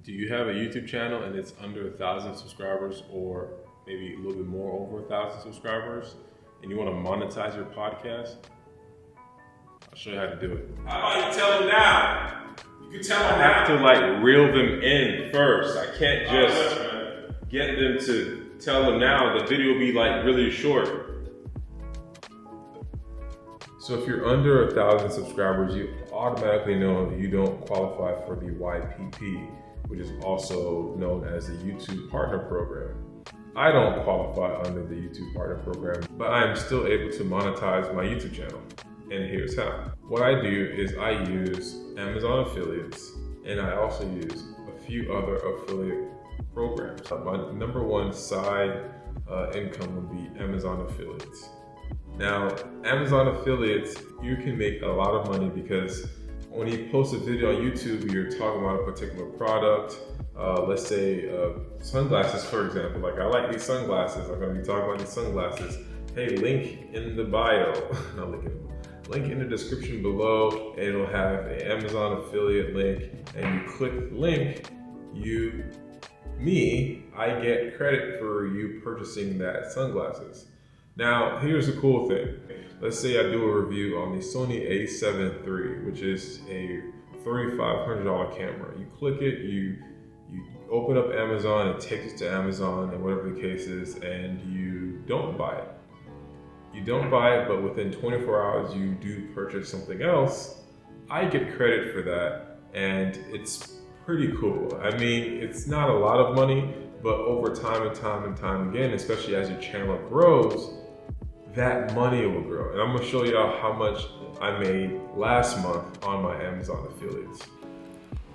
Do you have a YouTube channel and it's under 1,000 subscribers or maybe a little bit more over 1,000 subscribers and you want to monetize your podcast? I'll show you how to do it. How about you tell them now? You can tell them now. I have to like reel them in first. I can't just get them to tell them now. The video will be like really short. So if you're under 1,000 subscribers, you automatically know that you don't qualify for the YPP, which is also known as the YouTube Partner Program. I don't qualify under the YouTube Partner Program, but I am still able to monetize my YouTube channel. And here's how. What I do is I use Amazon affiliates, and I also use a few other affiliate programs. My number one side income would be Amazon affiliates. Now, Amazon affiliates, you can make a lot of money because when you post a video on YouTube, you're talking about a particular product. Let's say sunglasses, for example. Like, I like these sunglasses. I'm going to be talking about these sunglasses. Hey, link in the bio. Not link in the description below, and it'll have an Amazon affiliate link. And you click the link, I get credit for you purchasing that sunglasses. Now, here's the cool thing. Let's say I do a review on the Sony a7 III, which is a $3,500 camera. You click it, you open up Amazon, it takes you to Amazon and whatever the case is, and you don't buy it. You don't buy it, but within 24 hours, you do purchase something else. I get credit for that, and it's pretty cool. I mean, it's not a lot of money, but over time and time again, especially as your channel grows, that money will grow. And I'm gonna show y'all how much I made last month on my Amazon affiliates.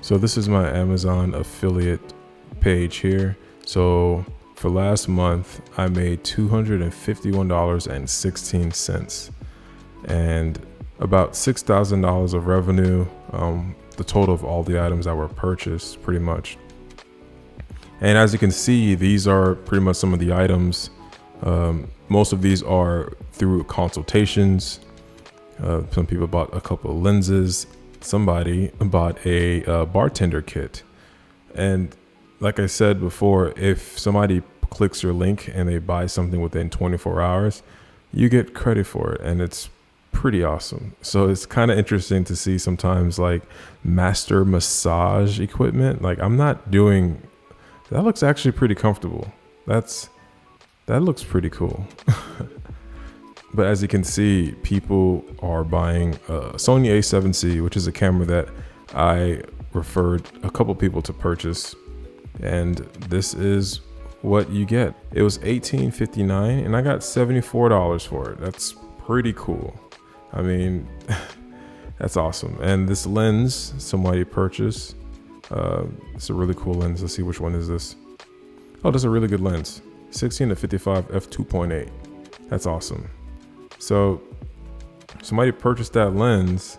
So this is my Amazon affiliate page here. So for last month, I made $251.16 and about $6,000 of revenue, the total of all the items that were purchased pretty much. And as you can see, these are pretty much some of the items. Most of these are through consultations. Some people bought a couple of lenses. Somebody bought a bartender kit. And like I said before, if somebody clicks your link and they buy something within 24 hours, you get credit for it. And it's pretty awesome. So it's kind of interesting to see sometimes like master massage equipment. Like I'm not doing, that looks actually pretty comfortable. That looks pretty cool. But as you can see, people are buying a Sony a7C, which is a camera that I referred a couple people to purchase. And this is what you get. It was $18.59 and I got $74 for it. That's pretty cool. I mean, that's awesome. And this lens, somebody purchased. It's a really cool lens. Let's see, which one is this? Oh, that's a really good lens. 16 to 55 f2.8. That's awesome. So somebody purchased that lens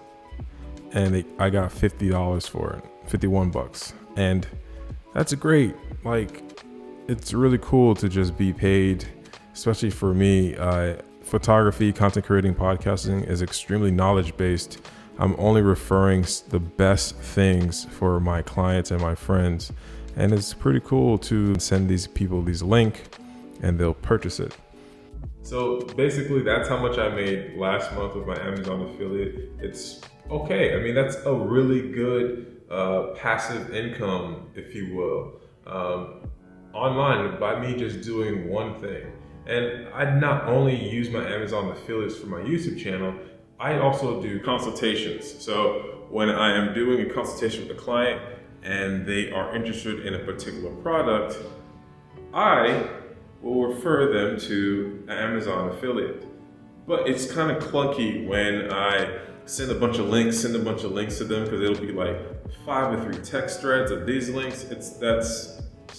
and I got $50 for it, 51 bucks. And that's great. Like, it's really cool to just be paid, especially for me. Photography, content creating, podcasting is extremely knowledge-based. I'm only referring the best things for my clients and my friends. And it's pretty cool to send these people these link and they'll purchase it. So basically that's how much I made last month with my Amazon affiliate. It's okay. I mean, that's a really good passive income, if you will, online by me just doing one thing. And I not only use my Amazon affiliates for my YouTube channel, I also do consultations. So when I am doing a consultation with a client and they are interested in a particular product, I will refer them to an Amazon affiliate. But it's kind of clunky when I send a bunch of links to them, because it'll be like 5 to 3 text threads of these links. It's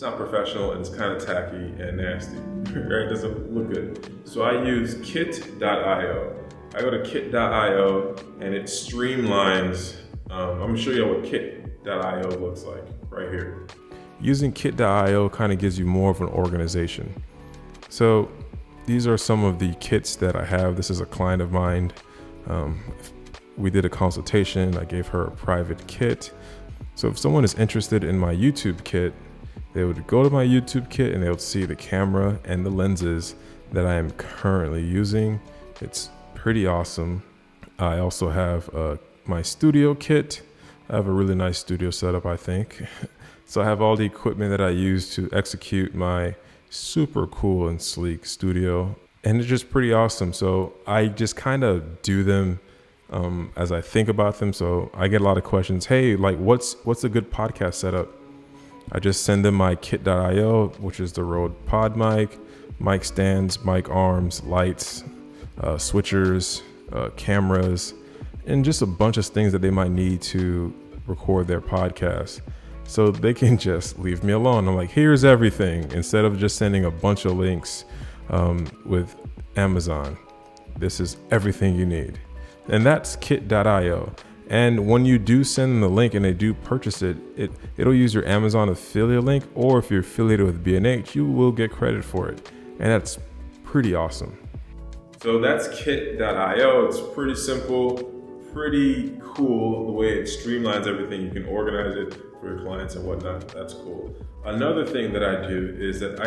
not professional and it's kind of tacky and nasty. Right? It doesn't look good. So I use kit.io. I go to kit.io and it streamlines. I'm gonna show you what kit.io looks like right here. Using kit.io kind of gives you more of an organization. So these are some of the kits that I have. This is a client of mine. We did a consultation. I gave her a private kit. So if someone is interested in my YouTube kit, they would go to my YouTube kit and they would see the camera and the lenses that I am currently using. It's pretty awesome. I also have my studio kit. I have a really nice studio setup, I think. So I have all the equipment that I use to execute my super cool and sleek studio. And it's just pretty awesome. So I just kind of do them as I think about them. So I get a lot of questions. Hey, like what's a good podcast setup? I just send them my kit.io, which is the Rode Pod mic stands, mic arms, lights, switchers, cameras, and just a bunch of things that they might need to record their podcast. So they can just leave me alone. I'm like, here's everything. Instead of just sending a bunch of links with Amazon, this is everything you need. And that's kit.io. And when you do send them the link and they do purchase it, it'll use your Amazon affiliate link, or if you're affiliated with B&H, you will get credit for it. And that's pretty awesome. So that's kit.io. It's pretty simple, pretty cool the way it streamlines everything. You can organize it for your clients and whatnot. That's cool. Another thing that I do is that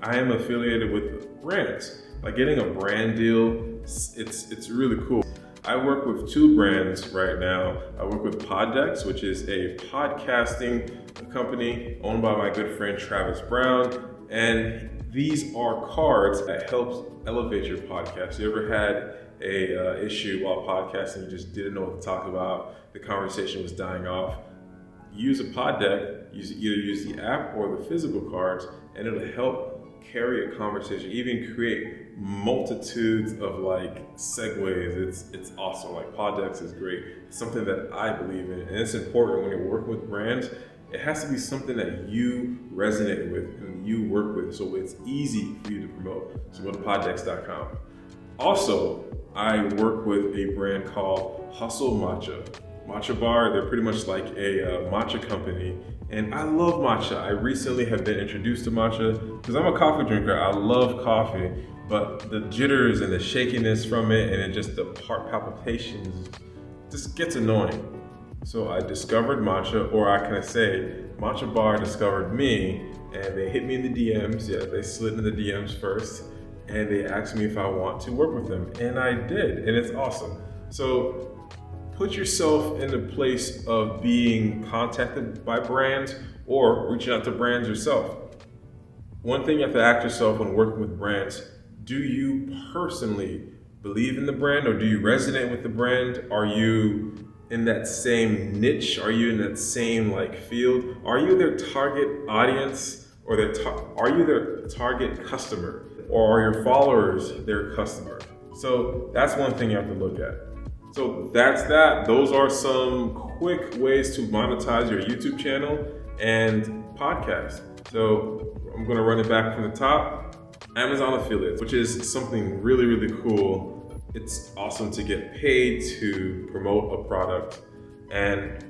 I am affiliated with brands. Like getting a brand deal, it's really cool. I work with two brands right now. I work with Poddex, which is a podcasting company owned by my good friend Travis Brown. And these are cards that helps elevate your podcast. You ever had a issue while podcasting, you just didn't know what to talk about, the conversation was dying off? Use a pod deck, either use the app or the physical cards, and it'll help carry a conversation, even create multitudes of like segues. It's awesome. Like Poddex is great. It's something that I believe in, and it's important when you're working with brands. It has to be something that you resonate with and you work with, so it's easy for you to promote. So go to poddex.com. Also, I work with a brand called Hustle Matcha Bar. They're pretty much like a matcha company, and I love matcha. I recently have been introduced to matcha because I'm a coffee drinker. I love coffee, but the jitters and the shakiness from it, and then just the heart palpitations just gets annoying. So I discovered matcha, or I can say Matcha Bar discovered me, and they hit me in the DMs. Yeah, they slid in the DMs first, and they asked me if I want to work with them, and I did, and it's awesome. So put yourself in the place of being contacted by brands or reaching out to brands yourself. One thing you have to ask yourself when working with brands: do you personally believe in the brand, or do you resonate with the brand? Are you in that same niche? Are you in that same like field? Are you their target audience, or are you their target customer, or are your followers their customer? So that's one thing you have to look at. So that's that. Those are some quick ways to monetize your YouTube channel and podcast. So I'm gonna run it back from the top. Amazon affiliates, which is something really, really cool. It's awesome to get paid to promote a product and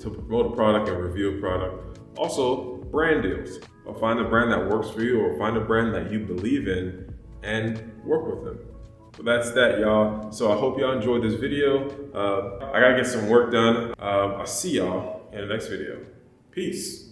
review a product. Also, brand deals. Find a brand that works for you, or find a brand that you believe in and work with them. So that's that, y'all. So I hope y'all enjoyed this video. I gotta get some work done. I'll see y'all in the next video. Peace.